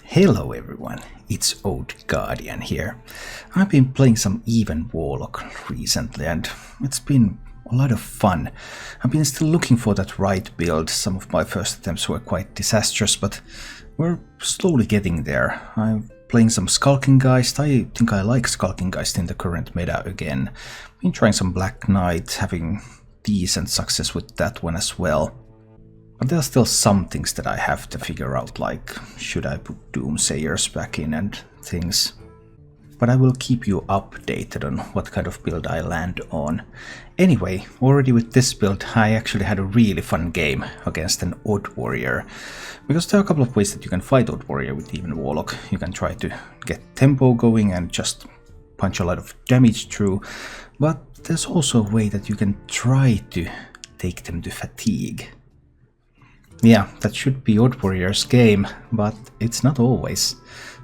Hello everyone, it's Old Guardian here. I've been playing some Even Warlock recently and it's been a lot of fun. I've been still looking for that right build. Some of my first attempts were quite disastrous, but we're slowly getting there. I'm playing some Skulking Geist. I think I like Skulking Geist in the current meta again. Been trying some Black Knight, having decent success with that one as well. But there are still some things that I have to figure out, like should I put Doomsayers back in and things. But I will keep you updated on what kind of build I land on. Anyway, already with this build I actually had a really fun game against an Odd Warrior. Because there are a couple of ways that you can fight Odd Warrior with Even Warlock. You can try to get tempo going and just punch a lot of damage through. But there's also a way that you can try to take them to fatigue. Yeah, that should be Odd Warrior's game, but it's not always.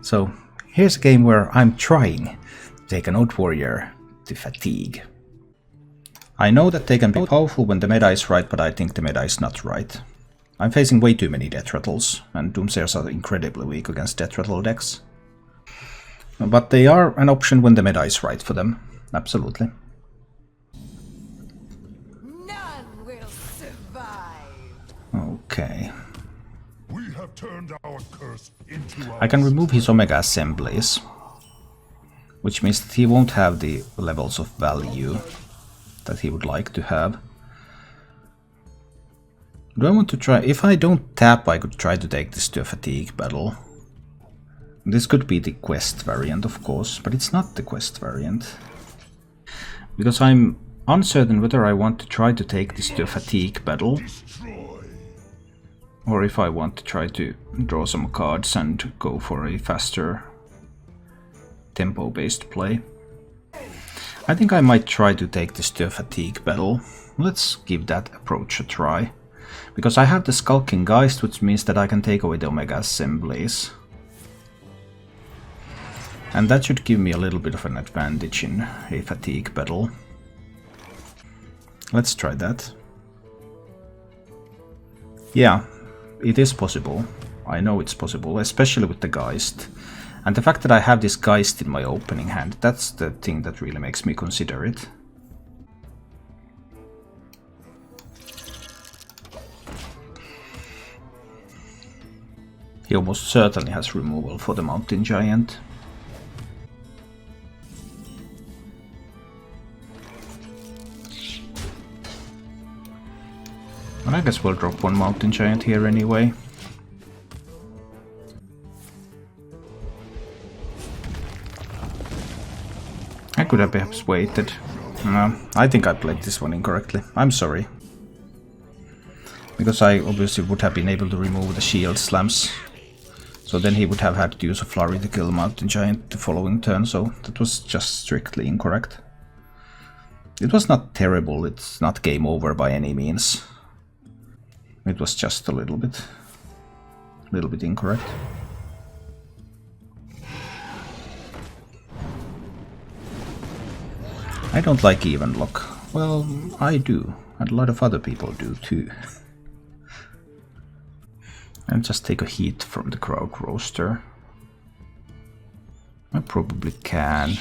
So here's a game where I'm trying to take an Odd Warrior to fatigue. I know that they can be powerful when the meta is right, but I think the meta is not right. I'm facing way too many Death Rattles, and Doomsayers are incredibly weak against Death Rattle decks. But they are an option when the meta is right for them, absolutely. Okay. We have turned our curse into I can remove his Omega Assemblies, which means that he won't have the levels of value that he would like to have. Do I want to try? If I don't tap, I could try to take this to a fatigue battle. This could be the quest variant, of course, but it's not the quest variant. Because I'm uncertain whether I want to try to take this to a fatigue battle, or if I want to try to draw some cards and go for a faster tempo-based play. I think I might try to take this to a fatigue battle. Let's give that approach a try. Because I have the Skulking Geist, which means that I can take away the Omega Assemblies. And that should give me a little bit of an advantage in a fatigue battle. Let's try that. Yeah. It is possible. I know it's possible, especially with the Geist. And the fact that I have this Geist in my opening hand, that's the thing that really makes me consider it. He almost certainly has removal for the Mountain Giant. And I guess we'll drop one Mountain Giant here anyway. I could have perhaps waited. No, I think I played this one incorrectly. I'm sorry. Because I obviously would have been able to remove the shield slams. So then he would have had to use a flurry to kill the Mountain Giant the following turn, so that was just strictly incorrect. It was not terrible, it's not game over by any means. It was just a little bit incorrect. I don't like Even Lock. Well, I do, and a lot of other people do too. I'll just take a heat from the Crowd Roaster. I probably can.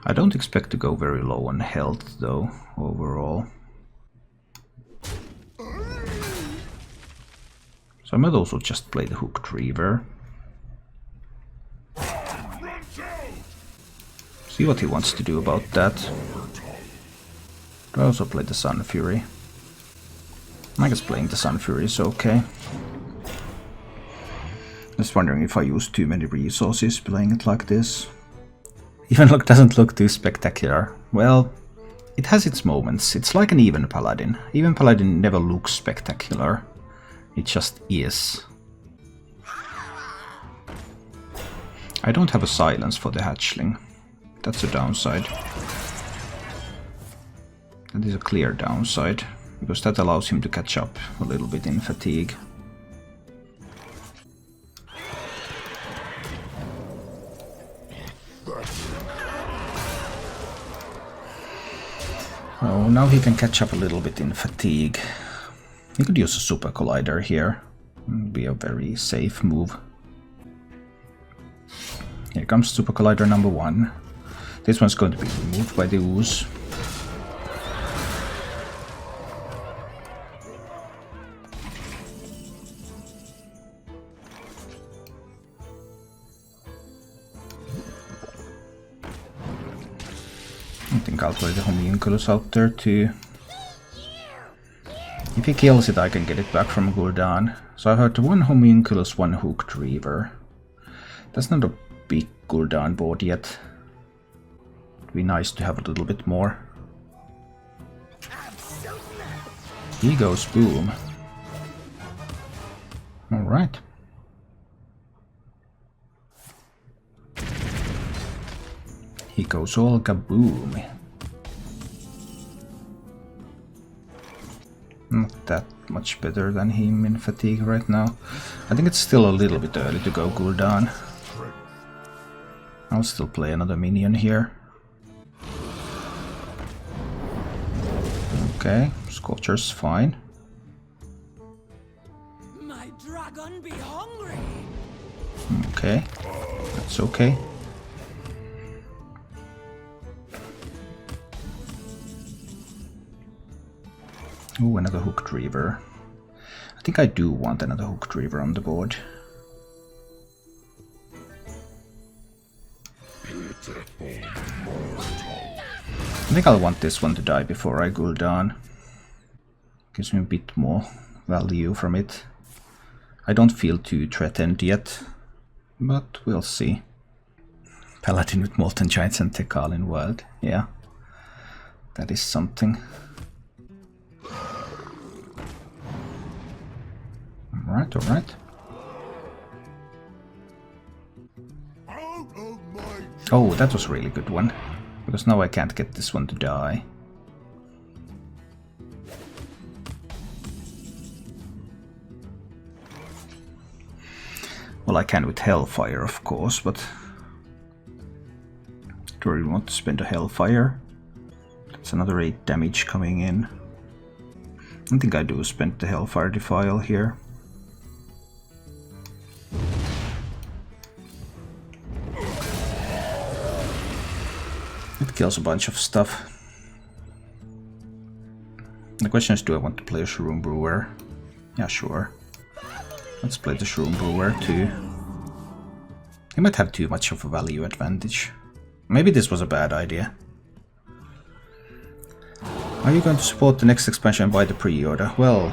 I don't expect to go very low on health though, overall. So I might also just play the Hooked Reaver. See what he wants to do about that. I also play the Sun Fury. I guess playing the Sun Fury is okay. Just wondering if I use too many resources playing it like this. Even Look doesn't look too spectacular. Well, it has its moments. It's like an Even Paladin. Even Paladin never looks spectacular. It just is. I don't have a silence for the hatchling. That's a downside. That is a clear downside, because that allows him to catch up a little bit in fatigue. Oh, now he can catch up a little bit in fatigue. He could use a Super Collider here. Be a very safe move. Here comes Super Collider number 1. This one's going to be removed by the ooze. I think I'll play the homunculus out there too. If he kills it, I can get it back from Gul'dan. So I heard one homunculus, one hooked reaver. That's not a big Gul'dan board yet. It'd be nice to have a little bit more. He goes boom. Alright. He goes all kaboom. Not that much better than him in fatigue right now. I think it's still a little bit early to go Gul'dan. I'll still play another minion here. Okay, Scorcher's fine. My dragon be hungry. Okay, that's okay. Ooh, another hooked reaver. I think I do want another hooked reaver on the board. I think I'll want this one to die before I Gul'dan. Gives me a bit more value from it. I don't feel too threatened yet, but we'll see. Paladin with Molten Giants and Tekalin Wild. Yeah, that is something. Alright, alright. Oh, that was a really good one. Because now I can't get this one to die. Well, I can with Hellfire, of course, but do I really want to spend a Hellfire? That's another 8 damage coming in. I think I do spend the Hellfire Defile here. It kills a bunch of stuff. The question is, do I want to play a Shroom Brewer? Yeah, sure. Let's play the Shroom Brewer too. He might have too much of a value advantage. Maybe this was a bad idea. Are you going to support the next expansion and buy the pre-order? Well,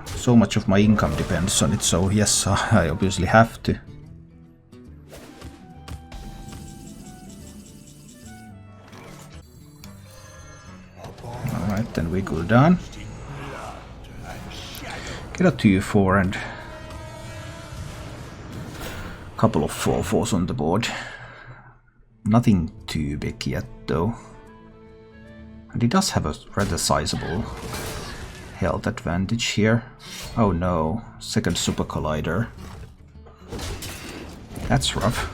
so much of my income depends on it, so yes, I obviously have to. Alright, then we go down. Get a 2-4 and a couple of 4-4s on the board. Nothing too big yet though. And he does have a rather sizable health advantage here. Oh no, second Super Collider. That's rough.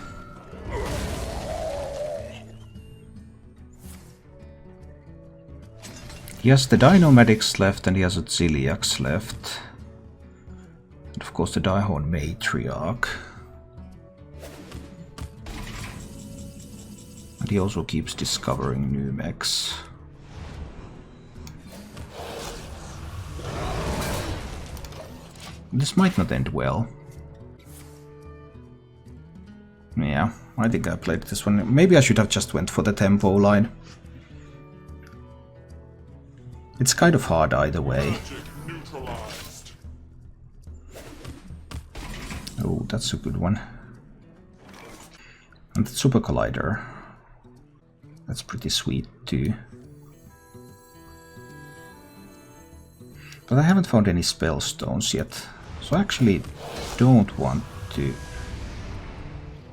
He has the Dinomedics left and he has a Ziliax left. And of course the Daihorn Matriarch. And he also keeps discovering new mechs. This might not end well. Yeah, I think I played this one. Maybe I should have just went for the tempo line. It's kind of hard either way. Oh, that's a good one. And the Super Collider. That's pretty sweet too. But I haven't found any spell stones yet. So I actually don't want to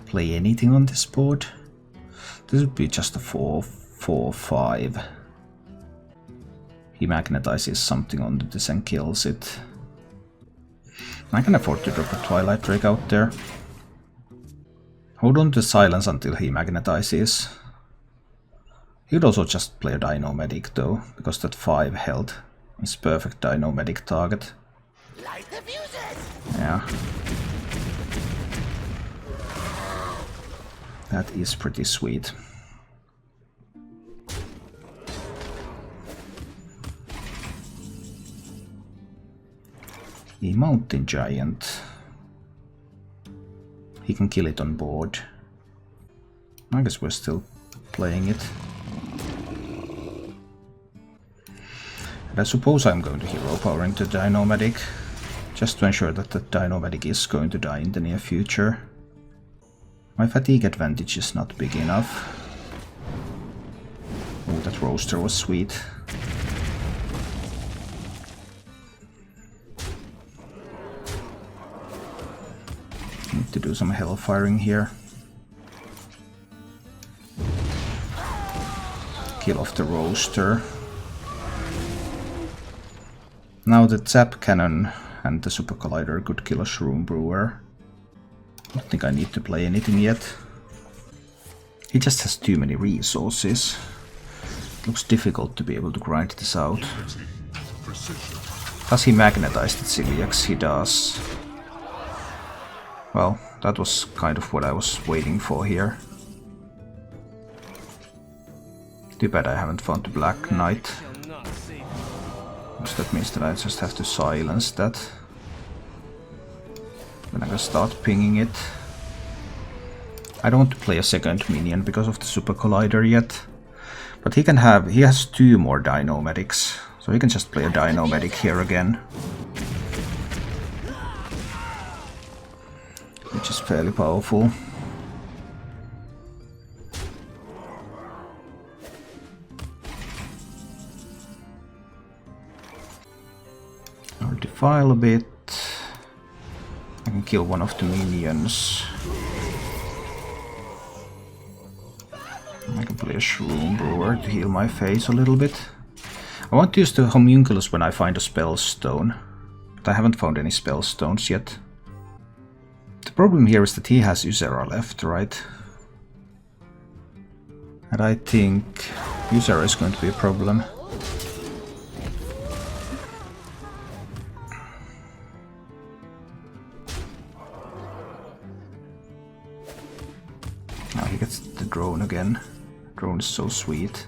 play anything on this board. This would be just a 4-4-5. He magnetizes something onto this and kills it. I can afford to drop a Twilight Drake out there. Hold on to silence until he magnetizes. He would also just play a Dinomedic though, because that 5 health is perfect Dinomedic target. Light the fuses! Yeah, Yeah. That is pretty sweet. The mountain giant. He can kill it on board. I guess we're still playing it. And I suppose I'm going to hero power into Dino-Medic, just to ensure that the Dino-Medic is going to die in the near future. My fatigue advantage is not big enough. Oh, that roaster was sweet. Need to do some hellfiring here. Kill off the roaster. Now the Zap Cannon and the Super Collider could kill a Shroom Brewer. I don't think I need to play anything yet. He just has too many resources. It looks difficult to be able to grind this out. Does he magnetize the Celiacs? He does. Well, that was kind of what I was waiting for here. Too bad I haven't found the Black Knight. That means that I just have to silence that. Then I can start pinging it. I don't want to play a second minion because of the Super Collider yet. But he has 2 more Dino-Medics. So he can just play a Dino-Medic here again. Which is fairly powerful. I'll defile a bit. I can kill one of the minions. I can play a Shroom Brewer to heal my face a little bit. I want to use the Homunculus when I find a Spell Stone, but I haven't found any Spell Stones yet. The problem here is that he has Ysera left, right? And I think Ysera is going to be a problem. Now he gets the drone again. Drone is so sweet.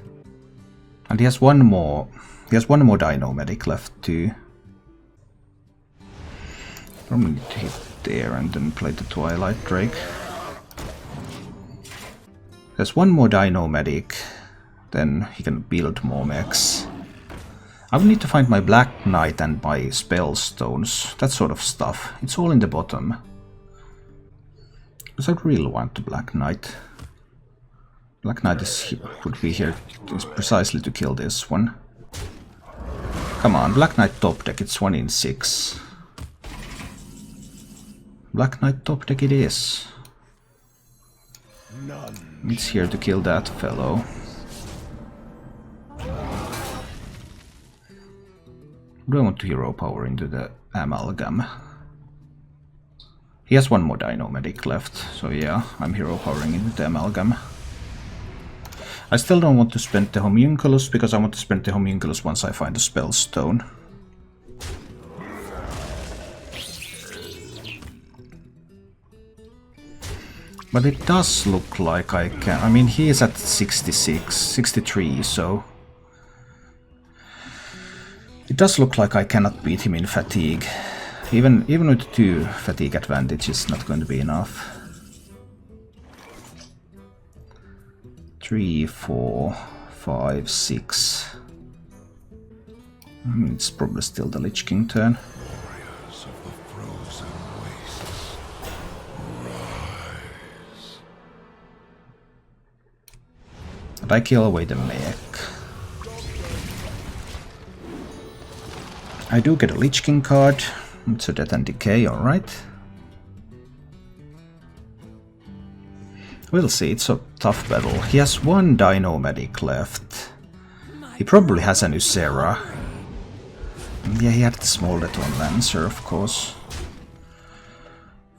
And he has one more Dino-Medic left too. Probably need to hit there and then play the Twilight Drake. There's one more Dino-Medic, then he can build more mechs. I will need to find my Black Knight and my Spell Stones, that sort of stuff. It's all in the bottom. Because I really want the Black Knight. Black Knight would be here precisely to kill this one. Come on, Black Knight top deck, it's 1 in 6. Black Knight top deck it is. It's here to kill that fellow. Do I want to hero power into the Amalgam? He has one more Dino-Medic left, so yeah, I'm hero powering into the Amalgam. I still don't want to spend the Homunculus, because I want to spend the Homunculus once I find a Spell Stone. But it does look like I can... I mean, he is at 66, 63, so... It does look like I cannot beat him in fatigue. Even with 2 fatigue advantage, it's not going to be enough. 3, 4, 5, 6. I mean, it's probably still the Lich King turn. But I kill away the mech. I do get a Lich King card. It's a Death and Decay, alright. We'll see, it's a tough battle. He has 1 Dino-Medic left. He probably has an Ysera. Yeah, he had the small Deton Lancer, of course.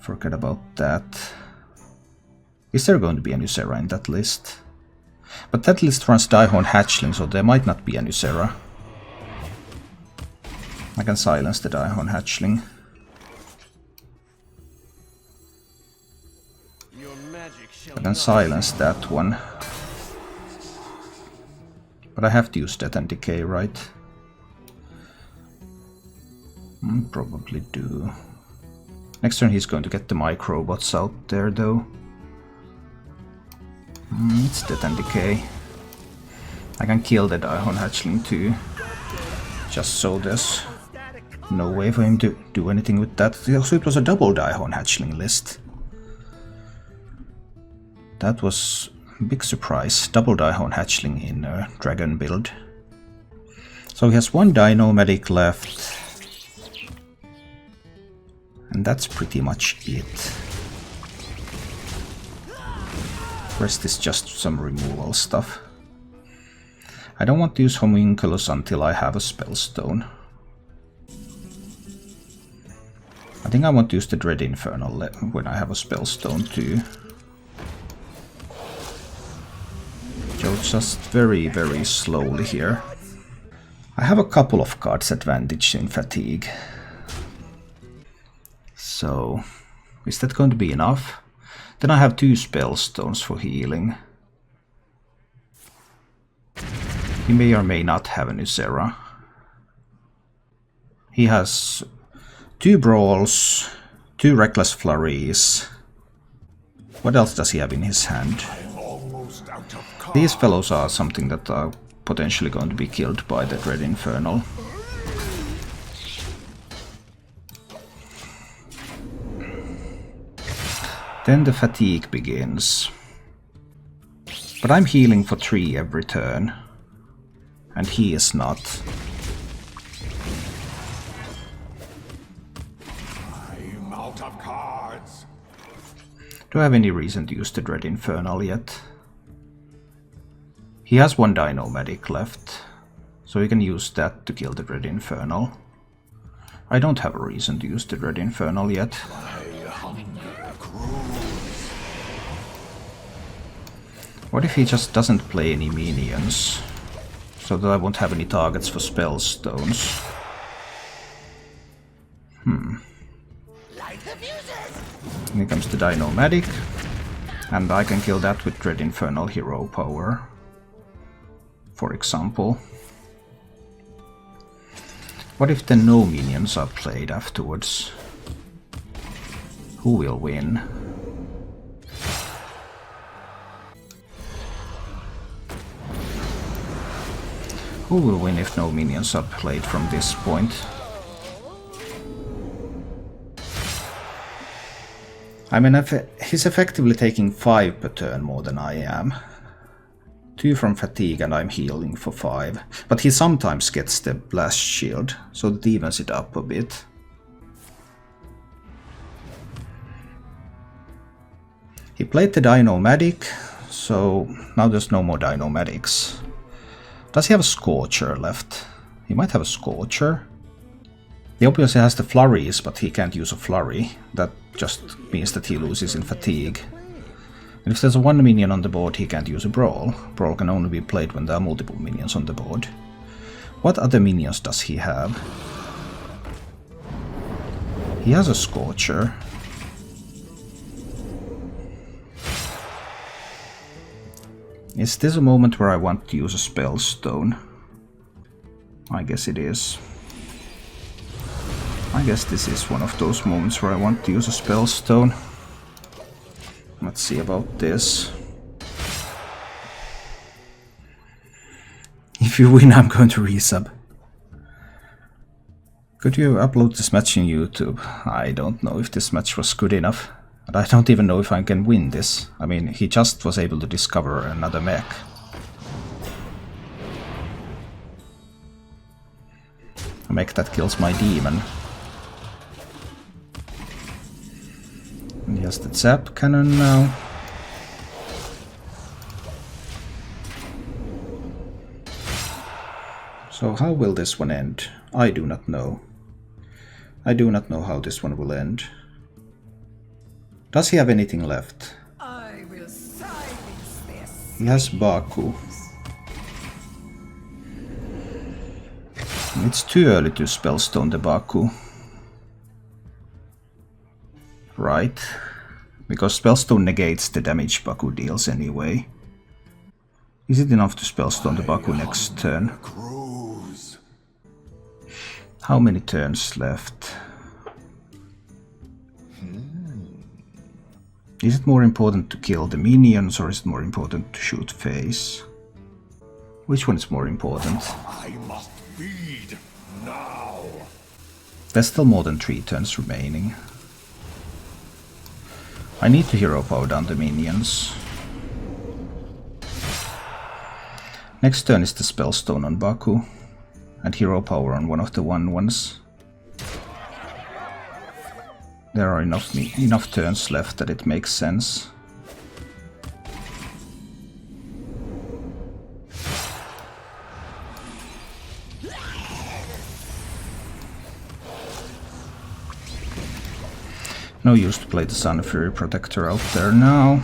Forget about that. Is there going to be an Ysera in that list? But that list runs Daihorn Hatchling, so there might not be an Ysera. I can silence the Daihorn Hatchling. I can silence that one. But I have to use Death and Decay, right? Probably do. Next turn he's going to get the microbots out there though. It's Death and Decay. I can kill the Daihon Hatchling too. Just so there's no way for him to do anything with that. So it was a double Daihon Hatchling list. That was a big surprise. Double Daihon Hatchling in a dragon build. So he has one Dino Medic left. And that's pretty much it. The rest is just some removal stuff. I don't want to use Homunculus until I have a Spellstone. I think I want to use the Dread Infernal when I have a Spellstone too. So just very, very slowly here. I have a couple of cards advantage in Fatigue. So, is that going to be enough? Then I have 2 Spellstones for healing. He may or may not have a Nusera. He has 2 Brawls, 2 Reckless Flurries. What else does he have in his hand? These fellows are something that are potentially going to be killed by the Dread Infernal. Then the fatigue begins. But I'm healing for 3 every turn. And he is not. I'm out of cards. Do I have any reason to use the Dread Infernal yet? He has 1 Dino Medic left, so we can use that to kill the Dread Infernal. I don't have a reason to use the Dread Infernal yet. What if he just doesn't play any minions, so that I won't have any targets for Spellstones? Here comes the Dino Medic, and I can kill that with Dread Infernal Hero Power, for example. What if then no minions are played afterwards? Who will win? Who will win if no minions are played from this point? I mean, he's effectively taking 5 per turn more than I am. 2 from fatigue and I'm healing for 5. But he sometimes gets the blast shield, so that evens it up a bit. He played the Dino Medic, so now there's no more Dino Medics. Does he have a Scorcher left? He might have a Scorcher. He obviously has the Flurries, but he can't use a Flurry. That just means that he loses in fatigue. And if there's a 1 minion on the board, he can't use a Brawl. Brawl can only be played when there are multiple minions on the board. What other minions does he have? He has a Scorcher. Is this a moment where I want to use a Spellstone? I guess it is. I guess this is one of those moments where I want to use a Spellstone. Let's see about this. If you win, I'm going to resub. Could you upload this match in YouTube? I don't know if this match was good enough. And I don't even know if I can win this. I mean, he just was able to discover another mech. A mech that kills my demon. And he has the Zap Cannon now. So how will this one end? I do not know. I do not know how this one will end. Does he have anything left? I will silence this. He has Baku. It's too early to Spellstone the Baku. Right. Because Spellstone negates the damage Baku deals anyway. Is it enough to Spellstone the Baku next turn? How many turns left? Is it more important to kill the minions or is it more important to shoot face? Which one is more important? I must feed now. There's still more than 3 turns remaining. I need to hero power down the minions. Next turn is the Spellstone on Baku. And hero power on one of the 1/1s. There are enough turns left that it makes sense. No use to play the Sun Fury Protector out there now.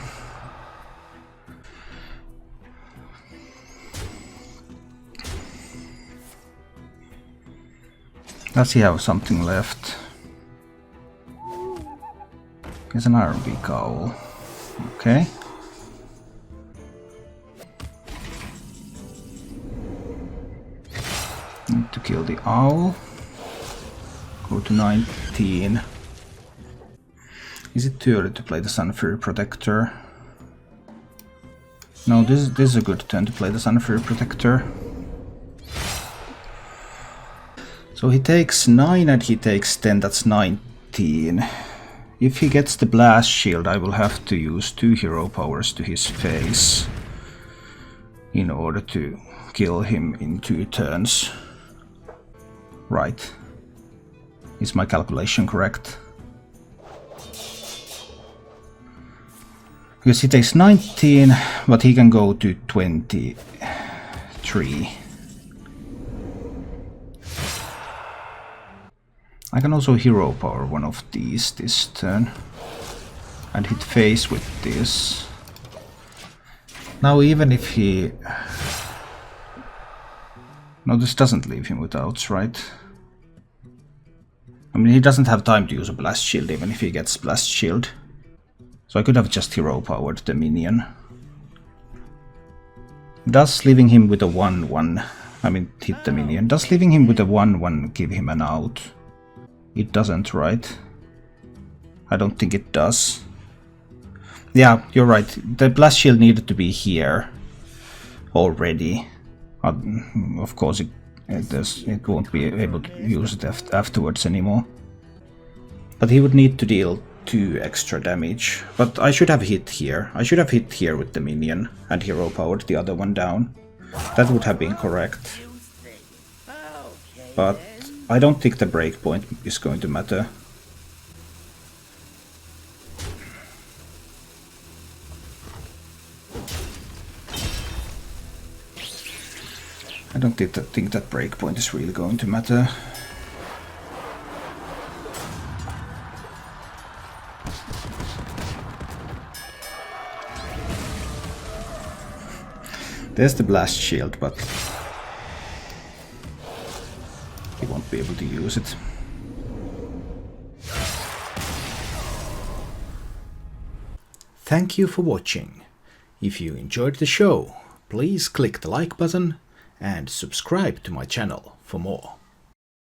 Does he have something left? Here's an Iron Beak Owl. Okay. Need to kill the owl. Go to 19. Is it too early to play the Sun Fury Protector? No, this is a good turn to play the Sun Fury Protector. So he takes 9 and he takes 10, that's 19. If he gets the Blast Shield, I will have to use 2 hero powers to his face in order to kill him in 2 turns. Right. Is my calculation correct? Because he takes 19, but he can go to 23. I can also hero power one of these this turn and hit face with this. Now even if he... No, this doesn't leave him with outs, right? I mean, he doesn't have time to use a Blast Shield even if he gets Blast Shield. So I could have just hero powered the minion. Does leaving him with a 1/1, I mean hit the minion, does leaving him with a 1/1 give him an out? It doesn't, right? I don't think it does. Yeah, you're right. The Blast Shield needed to be here already. Of course, it won't be able to use it afterwards anymore. But he would need to deal 2 extra damage. But I should have hit here. I should have hit here with the minion and hero powered the other one down. That would have been correct. But I don't think the breakpoint is going to matter. I don't think that breakpoint is really going to matter. There's the Blast Shield, but he won't be able to use it. Thank you for watching. If you enjoyed the show, please click the like button and subscribe to my channel for more.